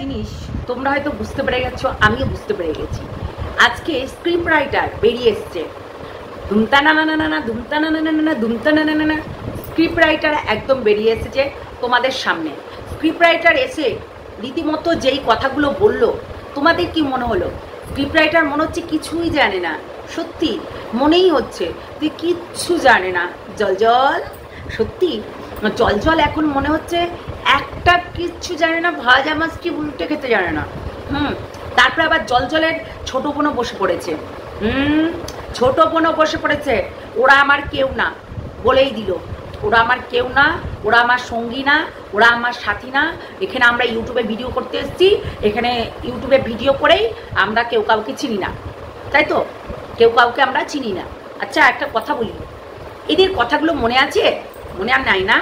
জিনিস তোমরা হয়তো বুঝতে পেরে গেছো, আমিও বুঝতে পেরে গেছি। আজকে স্ক্রিপ্ট রাইটার বেরিয়ে এসছে, ধুমতা না না না না না ধুমতা না না না না ধুমতা না না না না, স্ক্রিপ্ট রাইটার একদম বেরিয়ে এসেছে তোমাদের সামনে। স্ক্রিপ্ট রাইটার এসে রীতিমতো যেই কথাগুলো বললো, তোমাদের কি মনে হলো? স্ক্রিপ্ট রাইটার মনে হচ্ছে কিছুই জানে না, সত্যি মনেই হচ্ছে তুই কিচ্ছু জানে না। জল জল, সত্যি জল জল এখন মনে হচ্ছে একটা কিচ্ছু জানে না, ভাজা মাছ কি উল্টে খেতে জানে না। তারপরে আবার জল জলের ছোটো বোনও বসে পড়েছে। ছোট বোনও বসে পড়েছে, ওরা আমার কেউ না, বলেই দিল ওরা আমার কেউ না, ওরা আমার সঙ্গী না, ওরা আমার সাথী না। এখানে আমরা ইউটিউবে ভিডিও করতে এসেছি, এখানে ইউটিউবে ভিডিও করেই আমরা কেউ কাউকে চিনি না, তাই তো? কেউ কাউকে আমরা চিনি না। আচ্ছা একটা কথা বলি, এদের কথাগুলো মনে আছে? মনে আর নাই না?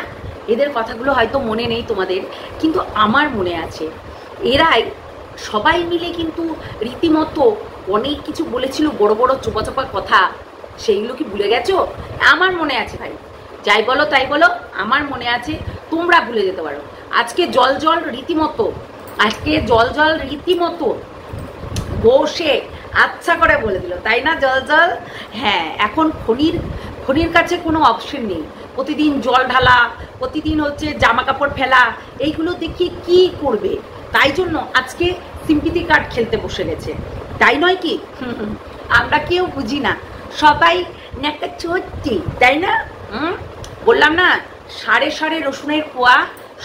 এদের কথাগুলো হয়তো মনে নেই তোমাদের, কিন্তু আমার মনে আছে। এরাই সবাই মিলে কিন্তু রীতিমতো অনেক কিছু বলেছিল, বড় বড় চোপা চোপা কথা, সেইগুলো কি ভুলে গেছো? আমার মনে আছে ভাই, যাই বলো তাই বলো, আমার মনে আছে, তোমরা ভুলে যেতে পারো। আজকে জল জল রীতিমতো, আজকে জল জল রীতিমতো বসে আচ্ছা করে বলে দিল, তাই না জল জল? হ্যাঁ, এখন খনির কাছে কোনো অপশন নেই। প্রতিদিন জল ঢালা, প্রতিদিন হচ্ছে জামা কাপড় ফেলা, এইগুলো দেখি কি করবে? তাই জন্য আজকে সিম্পিথি কার্ড খেলতে বসে গেছে, তাই নয় কি? আমরা কেউ বুঝি না, সবাই একটা চোরটি, তাই না? বললাম না, সাড়ে সাড়ে রসুনের কোয়া,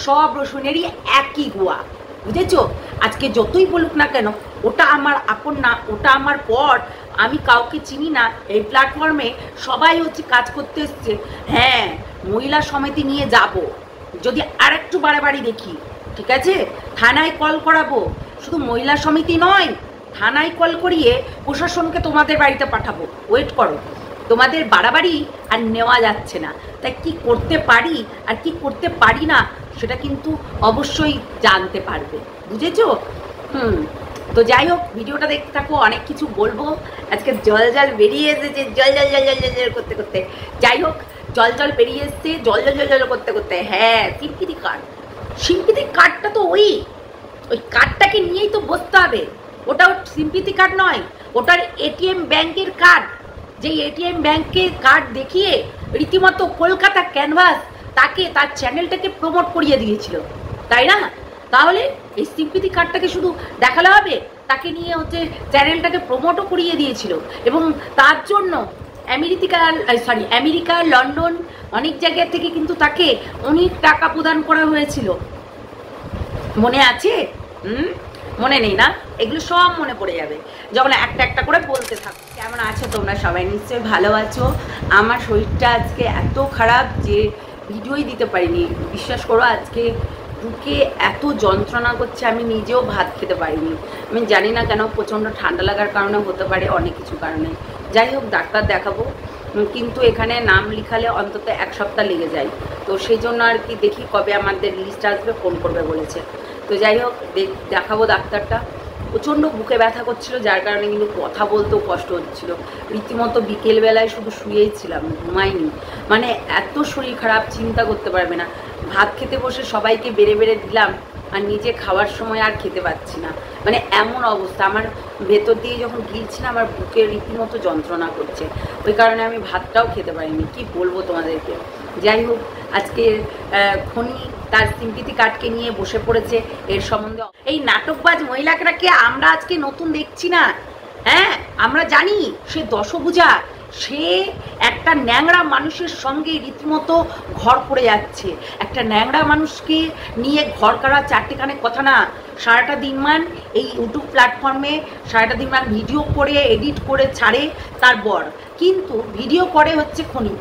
সব রসুনেরই একই গোয়া, বুঝেছো? আজকে যতই বলুক না কেন, ওটা আমার আপন না, ওটা আমার পর, আমি কাউকে চিনি না। এই প্ল্যাটফর্মে সবাই হচ্ছে কাজ করতে এসছে। হ্যাঁ, মহিলা সমিতি নিয়ে যাব, যদি আর একটু বাড়াবাড়ি দেখি, ঠিক আছে, থানায় কল করাবো। শুধু মহিলা সমিতি নয়, থানায় কল করিয়ে প্রশাসনকে তোমাদের বাড়িতে পাঠাবো। ওয়েট করো, তোমাদের বাড়াবাড়ি আর নেওয়া যাচ্ছে না। তাই কি করতে পারি আর কি করতে পারি না, সেটা কিন্তু অবশ্যই জানতে পারবে, বুঝেছো? তো যাই হোক, ভিডিওটা দেখতে থাকো, অনেক কিছু বলবো। আজকে জল জল বেরিয়ে এসেছে, জল জল জল জল জল করতে করতে, যাই হোক, জল জল বেরিয়ে এসছে, জল জল জল জল করতে করতে। হ্যাঁ, সিম্পিথি কার্ড, সিম্পিথি কার্ডটা তো ওই কার্ডটাকে নিয়েই তো বসতে হবে। ওটা সিম্পিথি কার্ড নয়, ওটার এটিএম ব্যাংকের কার্ড। যেই এটিএম ব্যাংকের কার্ড দেখিয়ে রীতিমতো কলকাতা ক্যানভাস তাকে, তার চ্যানেলটাকে প্রমোট করিয়ে দিয়েছিল, তাই না? তাহলে এই সিম্পিথি কার্ডটাকে শুধু দেখালে হবে? তাকে নিয়ে হচ্ছে চ্যানেলটাকে প্রমোটও করিয়ে দিয়েছিল, এবং তার জন্য আমেরিকা, লন্ডন, অনেক জায়গা থেকে কিন্তু তাকে অনেক টাকা প্রদান করা হয়েছিল। মনে আছে? মনে নেই না? এগুলো সব মনে পড়ে যাবে যখন একটা একটা করে বলতে থাকো। কেমন আছো তোমরা? সবাই নিশ্চয়ই ভালো আছো। আমার শরীরটা আজকে এত খারাপ যে ভিডিওই দিতে পারিনি। বিশ্বাস করো, আজকে বুকে এত যন্ত্রণা করছে, আমি নিজেও ভাত খেতে পারিনি। আমি জানি না কেন, প্রচণ্ড ঠান্ডা লাগার কারণে হতে পারে, অনেক কিছু কারণে। যাই হোক, ডাক্তার দেখাবো, কিন্তু এখানে নাম লিখালে অন্তত 1 সপ্তাহ লেগে যায়। তো সেই জন্য আর কি, দেখি কবে আমাদের লিস্ট আসবে, ফোন করবে বলেছে। তো যাই হোক, দেখাবো ডাক্তারটা। প্রচণ্ড বুকে ব্যথা করছিল, যার কারণে কিন্তু কথা বলতেও কষ্ট হচ্ছিল। রীতিমতো বিকেলবেলায় শুধু শুয়েই ছিলাম, ঘুমাইনি। মানে এত শরীর খারাপ, চিন্তা করতে পারবে না। ভাত খেতে বসে সবাইকে বেড়ে বেড়ে দিলাম, আর নিজে খাওয়ার সময় আর খেতে পাচ্ছি না। মানে এমন অবস্থা, আমার ভেতর দিয়ে যখন গিলছি না, আমার বুকে রীতিমতো যন্ত্রণা করছে। ওই কারণে আমি ভাতটাও খেতে পারিনি। কি বলবো তোমাদেরকে। যাই হোক, আজকে খনি তার সিম্পিথি কার্ডকে নিয়ে বসে পড়েছে। এর সম্বন্ধে এই নাটকবাজ মহিলাকে আমরা আজকে নতুন দেখছি না। হ্যাঁ, আমরা জানি সে দশভুজা, সে একটা ন্যাংরা মানুষের সঙ্গে রীতিমতো ঘর করে যাচ্ছে। একটা ন্যাংরা মানুষকে নিয়ে ঘর করা চারটেখানে কথা না। সারাটা দিনমান এই ইউটিউব প্ল্যাটফর্মে সারাটা দিনমান ভিডিও করে এডিট করে ছাড়ে তার বর, কিন্তু ভিডিও করে হচ্ছে খনি।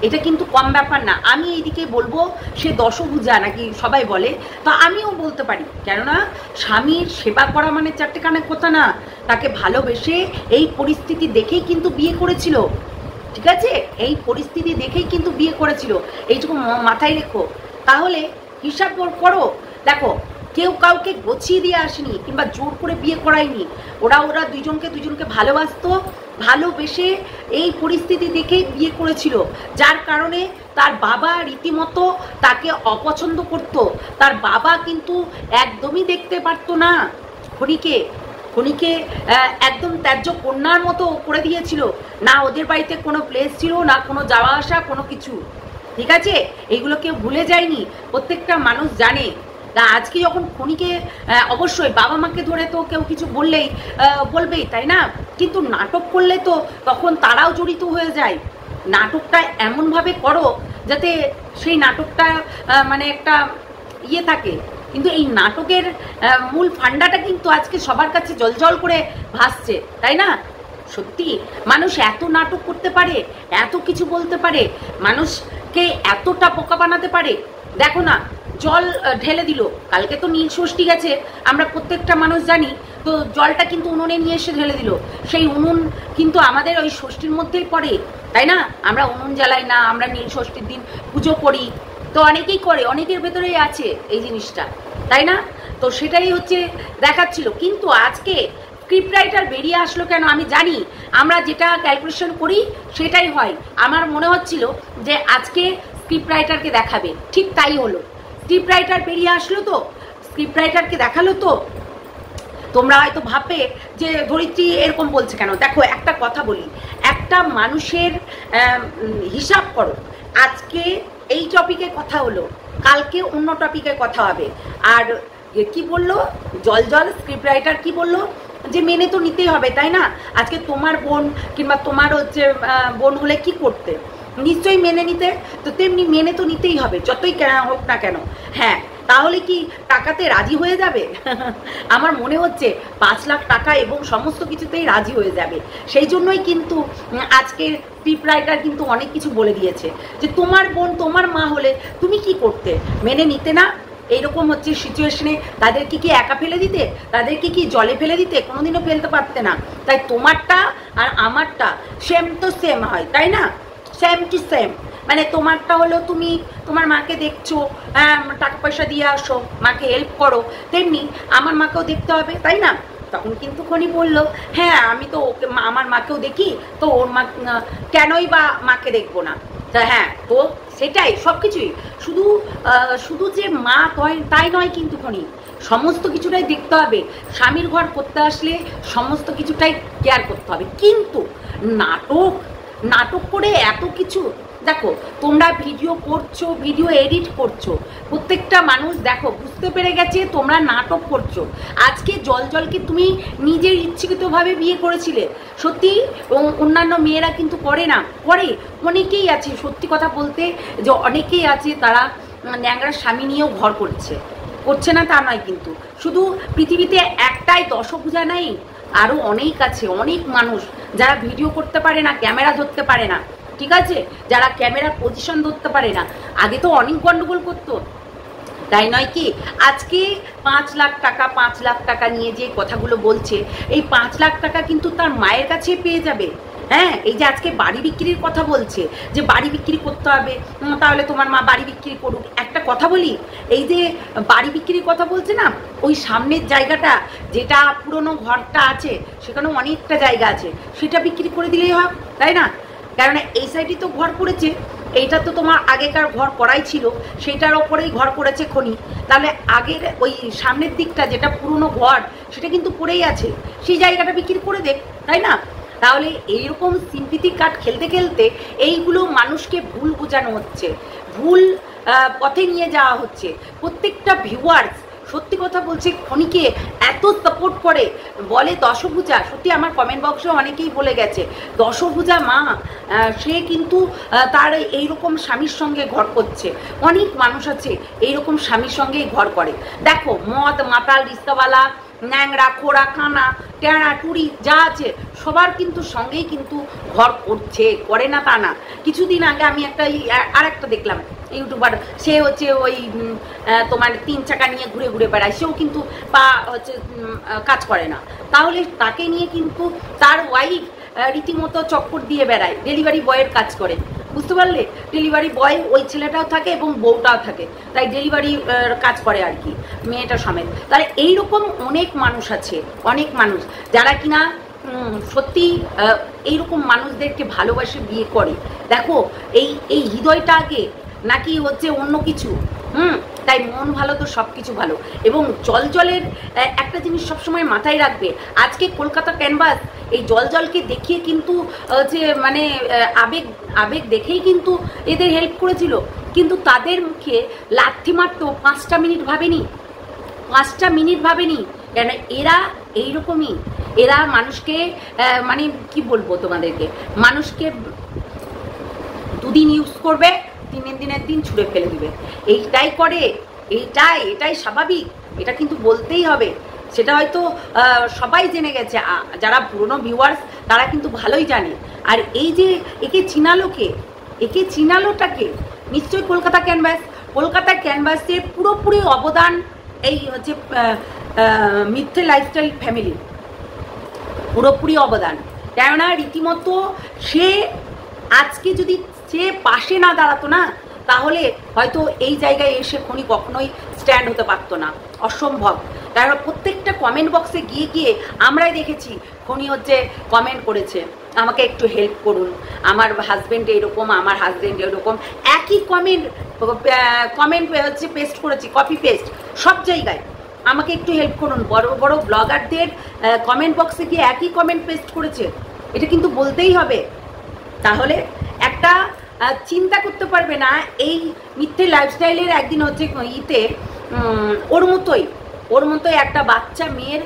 এটা কিন্তু কম ব্যাপার না। আমি এইদিকে বলবো সে দশভুজা নাকি সবাই বলে, তো আমিও বলতে পারি, কেননা স্বামীর সেবা করা মানে চারটেখানে কথা না। তাকে ভালোবেসে এই পরিস্থিতি দেখেই কিন্তু বিয়ে করেছিল, ঠিক আছে? এই পরিস্থিতি দেখেই কিন্তু বিয়ে করেছিল, এইটুকু মাথায় রেখো। তাহলে হিসাব করো, দেখো, কেউ কাউকে গছিয়ে দিয়ে আসেনি কিংবা জোর করে বিয়ে করায়নি। ওরা দুজনকে ভালোবাসতো, ভালোবেসে এই পরিস্থিতি দেখেই বিয়ে করেছিল, যার কারণে তার বাবা রীতিমতো তাকে অপছন্দ করত, তার বাবা কিন্তু একদমই দেখতে পারতো না খনিকে, খনিকে একদম ত্যায্য কন্যার মতো করে দিয়েছিল। না ওদের বাড়িতে কোনো প্লেস ছিল, না কোনো যাওয়া আসা, কোনো কিছু। ঠিক আছে, এইগুলো কেউ ভুলে যায়নি, প্রত্যেকটা মানুষ জানে। তা আজকে যখন খনিকে অবশ্যই বাবা মাকে ধরে তো কেউ কিছু বললেই বলবেই, তাই না? কিন্তু নাটক করলে তো তখন তারাও জড়িত হয়ে যায়। নাটকটা এমনভাবে করো যাতে সেই নাটকটা মানে একটা ইয়ে থাকে। কিন্তু এই নাটকের মূল ফান্ডাটা কিন্তু আজকে সবার কাছে জলজল করে ভাসছে, তাই না? সত্যি মানুষ এত নাটক করতে পারে, এত কিছু বলতে পারে, মানুষকে এতটা বোকা বানাতে পারে। দেখো না, জল ঢেলে দিল, কালকে তো নীল ষষ্ঠী গেছে, আমরা প্রত্যেকটা মানুষ জানি। তো জলটা কিন্তু উনুনে নিয়ে এসে ঢেলে দিল। সেই উনুন কিন্তু আমাদের ওই ষষ্ঠীর মধ্যেই পড়ে, তাই না? আমরা উনুন জ্বালাই না, আমরা নীল ষষ্ঠীর দিন পুজো করি, তো অনেকেই করে, অনেকের ভেতরেই আছে এই জিনিসটা, তাই না? তো সেটাই হচ্ছে দেখাচ্ছিল। কিন্তু আজকে স্ক্রিপ্ট রাইটার বেরিয়ে আসলো কেন আমি জানি, আমরা যেটা ক্যালকুলেশন করি সেটাই হয়। আমার মনে হচ্ছিল যে আজকে স্ক্রিপ্ট রাইটারকে দেখাবে, ঠিক তাই হলো। স্ক্রিপ্ট রাইটার বেরিয়ে আসলো, তো স্ক্রিপ্ট রাইটারকে দেখালো। তো তোমরা হয়তো ভাববে যে ধরিত্রী এরকম বলছে কেন। দেখো একটা কথা বলি, একটা মানুষের হিসাব করো, আজকে এই টপিকে কথা হলো, কালকে অন্য টপিকে কথা হবে। আর কি বললো জল স্ক্রিপ্ট রাইটার কি বললো, যে মেনে তো নিতেই হবে, তাই না? আজকে তোমার বোন কিংবা তোমার হচ্ছে বোন হলে কি করতে, নিশ্চয়ই মেনে নিতে। তো তেমনি মেনে তো নিতেই হবে, যতই হোক না কেন। হ্যাঁ, তাহলে কি টাকাতে রাজি হয়ে যাবে? আমার মনে হচ্ছে 5 লাখ টাকা এবং সমস্ত কিছুতেই রাজি হয়ে যাবে। সেই জন্যই কিন্তু আজকে স্ক্রিপ্ট রাইটার কিন্তু অনেক কিছু বলে দিয়েছে, যে তোমার বোন তোমার মা হলে তুমি কি করতে, মেনে নিতে না? এইরকম হচ্ছে সিচুয়েশনে তাদেরকে কি একা ফেলে দিতে, তাদেরকে কি জলে ফেলে দিতে? কোনোদিনও ফেলতে পারতে না। তাই তোমারটা আর আমারটা সেম তো সেম হয়, তাই না? Same to same. মানে তোমারটা হলো তুমি তোমার মাকে দেখছো, টাকা পয়সা দিয়ে আসো, মাকে হেল্প করো, তেমনি আমার মাকেও দেখতে হবে, তাই না? তখন কিন্তু খনি বললো, হ্যাঁ আমি তো ওকে আমার মাকেও দেখি, তো ওর মা কেনই বা মাকে দেখবো না? হ্যাঁ, তো সেটাই সব কিছুই, শুধু যে মা তাই নয় কিন্তু খনি, সমস্ত কিছুটাই দেখতে হবে। স্বামীর ঘর করতে আসলে সমস্ত কিছুটাই কেয়ার করতে হবে। কিন্তু নাটক করে এত কিছু, দেখো তোমরা ভিডিও করছো, ভিডিও এডিট করছো, প্রত্যেকটা মানুষ দেখো বুঝতে পেরে গেছে তোমরা নাটক করছো। আজকে জলকে তুমি নিজের ইচ্ছাকৃতভাবে বিয়ে করেছিলে, সত্যি। অন্যান্য মেয়েরা কিন্তু করে না, করে অনেকেই আছে, সত্যি কথা বলতে যে অনেকেই আছে তারা ন্যাংরা স্বামী নিয়েও ঘর করছে না তা নয়, কিন্তু শুধু পৃথিবীতে একটাই দশভুজা নাই, আরও অনেক আছে, অনেক মানুষ যারা ভিডিও করতে পারে না, ক্যামেরা ধরতে পারে না, ঠিক আছে, যারা ক্যামেরার পজিশন ধরতে পারে না। আগে তো অনেক গন্ডগোল করতো, তাই নয় কি? আজকে 5 লাখ টাকা নিয়ে যে কথাগুলো বলছে, এই 5 লাখ টাকা কিন্তু তার মায়ের কাছে পেয়ে যাবে। হ্যাঁ, এই যে আজকে বাড়ি বিক্রির কথা বলছে, যে বাড়ি বিক্রি করতে হবে, তাহলে তোমার মা বাড়ি বিক্রি করুক। একটা কথা বলি, এই যে বাড়ি বিক্রির কথা বলছে না, ওই সামনের জায়গাটা যেটা পুরনো ঘরটা আছে, সেখানে অনেকটা জায়গা আছে, সেটা বিক্রি করে দিলেই হয়, তাই না? কারণ এই সাইডে তো ঘর করেছে, এইটা তো তোমার আগেকার ঘর করাই ছিল, সেটার ওপরেই ঘর করেছে খনি। তাহলে আগের ওই সামনের দিকটা যেটা পুরনো ঘর, সেটা কিন্তু পড়েই আছে, সেই জায়গাটা বিক্রি করে দেখ, তাই না? তাহলে এইরকম সিম্পিথি কার্ড খেলতে খেলতে এইগুলো মানুষকে ভুল বোঝানো হচ্ছে, ভুল পথে নিয়ে যাওয়া হচ্ছে। প্রত্যেকটা ভিউয়ার্স সত্যি কথা বলছে, খনিকে এত সাপোর্ট করে, বলে দশভুজা। সত্যি আমার কমেন্ট বক্সে অনেকেই বলে গেছে দশভুজা মা, সে কিন্তু তার এইরকম স্বামীর সঙ্গে ঘর করছে। অনেক মানুষ আছে এইরকম স্বামীর সঙ্গেই ঘর করে। দেখো মদ মাতাল রিস্তাওয়ালা ন্যাংরা খোড়া কানা টেঁড়া টুড়ি যা আছে সবার কিন্তু সঙ্গেই কিন্তু ঘর করছে, করে না তা না। কিছুদিন আগে আমি আর একটা দেখলাম ইউটিউবার, সে হচ্ছে ওই তোমার 3 চাকা নিয়ে ঘুরে ঘুরে বেড়ায়, সেও কিন্তু হচ্ছে কাজ করে না। তাহলে তাকে নিয়ে কিন্তু তার ওয়াইফ রীতিমতো চক্কর দিয়ে বেড়ায়, ডেলিভারি বয়ের কাজ করে, বুঝতে পারলে? ডেলিভারি বয় ওই ছেলেটাও থাকে এবং বউটাও থাকে, তাই ডেলিভারি কাজ করে আর কি, মেয়েটা সমেত। তাহলে এইরকম অনেক মানুষ আছে, অনেক মানুষ যারা কিনা সত্যি এইরকম মানুষদেরকে ভালোবাসে বিয়ে করে। দেখো এই হৃদয়টা আগে নাকি হচ্ছে অন্য কিছু। তাই মন ভালো তো সব কিছু ভালো। এবং জলের একটা জিনিস সবসময় মাথায় রাখবে, আজকে কলকাতা ক্যানভাস এই জলকে দেখিয়ে কিন্তু যে মানে আবেগ দেখেই কিন্তু এদের হেল্প করেছিল, কিন্তু তাদের মুখে লাথি মারতো 5টা মিনিট ভাবেনি, 5টা মিনিট ভাবেনি। কেন এরা এইরকমই, এরা মানুষকে মানে কি বলবো তোমাদেরকে, মানুষকে 2 দিন ইউজ করবে, 3 দিনের দিন ছুঁড়ে ফেলে দিবে, এইটাই করে। এটাই স্বাভাবিক, এটা কিন্তু বলতেই হবে। সেটা হয়তো সবাই জেনে গেছে, যারা পুরনো ভিউয়ার্স তারা কিন্তু ভালোই জানে। আর এই যে একে চিনালোটাকে নিশ্চয়ই কলকাতা ক্যানভাসের পুরোপুরি অবদান এই হচ্ছে মিথ্যে লাইফস্টাইল ফ্যামিলি, পুরোপুরি অবদান। কেননা রীতিমতো সে আজকে যদি সে পাশে না দাঁড়াতো না, তাহলে হয়তো এই জায়গায় এসে খনি কখনোই স্ট্যান্ড হতে পারতো না, অসম্ভব। কারণ প্রত্যেকটা কমেন্ট বক্সে গিয়ে আমরাই দেখেছি খনি হচ্ছে কমেন্ট করেছে, আমাকে একটু হেল্প করুন, আমার হাজব্যান্ড এরকম, আমার হাজব্যান্ড এরকম, একই কমেন্ট হচ্ছে পেস্ট করেছি, কপি পেস্ট সব জায়গায়, আমাকে একটু হেল্প করুন। বড় বড় ব্লগারদের কমেন্ট বক্সে গিয়ে একই কমেন্ট পেস্ট করেছে, এটা কিন্তু বলতেই হবে। তাহলে একটা চিন্তা করতে পারবে না, এই মিথ্যে লাইফস্টাইলের একদিন হচ্ছে ওর মতোই একটা বাচ্চা মেয়ের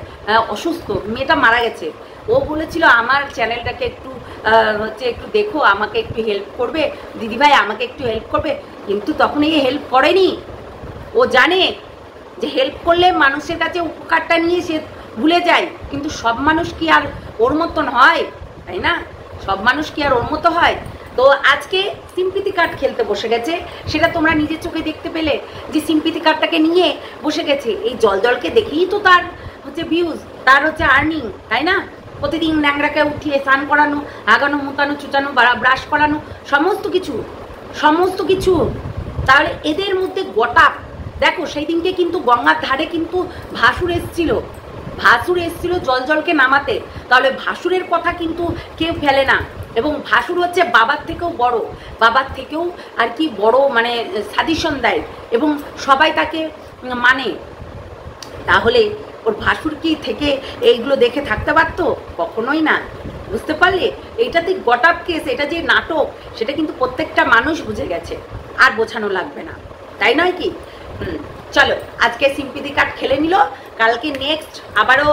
অসুস্থ, মেয়েটা মারা গেছে, ও বলেছিল আমার চ্যানেলটাকে একটু দেখো, আমাকে একটু হেল্প করবে দিদিভাই, আমাকে একটু হেল্প করবে। কিন্তু তখন এই হেল্প করেনি, ও জানে যে হেল্প করলে মানুষের কাছে উপকারটা নিয়ে সে ভুলে যায়। কিন্তু সব মানুষ কি আর ওর মতন হয়, তাই না? সব মানুষ কি আর ওর মতো হয়? তো আজকে সিম্পিথি কার্ড খেলতে বসে গেছে, সেটা তোমরা নিজের চোখে দেখতে পেলে যে সিম্পিথি কার্ডটাকে নিয়ে বসে গেছে। এই জলকে দেখেই তো তার হচ্ছে ভিউজ, তার হচ্ছে আর্নিং, তাই না? প্রতিদিন ন্যাংরাকে উঠিয়ে স্নান করানো, আগানো, মুতানো, চুচানো, ব্রাশ করানো, সমস্ত কিছু। তাহলে এদের মধ্যে গোটা দেখো, সেই দিনকে কিন্তু গঙ্গার ধারে কিন্তু ভাসুর এসছিল জলকে নামাতে। তাহলে ভাসুরের কথা কিন্তু কেউ ফেলে না। এবং ভাসুর হচ্ছে বাবার থেকেও আর কি বড়, মানে সাজেশন দেয় এবং সবাই তাকে মানে। তাহলে ওর ভাসুর কি থেকে এইগুলো দেখে থাকতে পারতো? কখনোই না। বুঝতে পারলে? এইটাতে গটাপ কেস, এটা যে নাটক, সেটা কিন্তু প্রত্যেকটা মানুষ বুঝে গেছে, আর বোঝানো লাগবে না, তাই নয় কি? চলো, আজকে সিম্পিথি কার্ড খেলে নিল, কালকে নেক্সট আবারও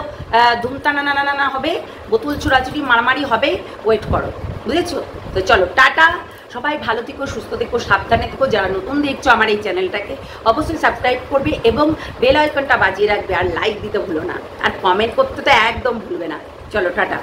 ধুমতানা হবে, বোতল চুরাচুরি মারামারি হবে, ওয়েট করো, বুঝেছো? তো চলো, টাটা। সবাই ভালো থেকো, সুস্থ থেকো, সাবধানে থেকো। যারা নতুন দেখছো আমার এই চ্যানেলটাকে, অবশ্যই সাবস্ক্রাইব করবে এবং বেল আইকনটা বাজিয়ে রাখবে, আর লাইক দিতে ভুলো না, আর কমেন্ট করতে তো একদম ভুলবে না। চলো, টাটা।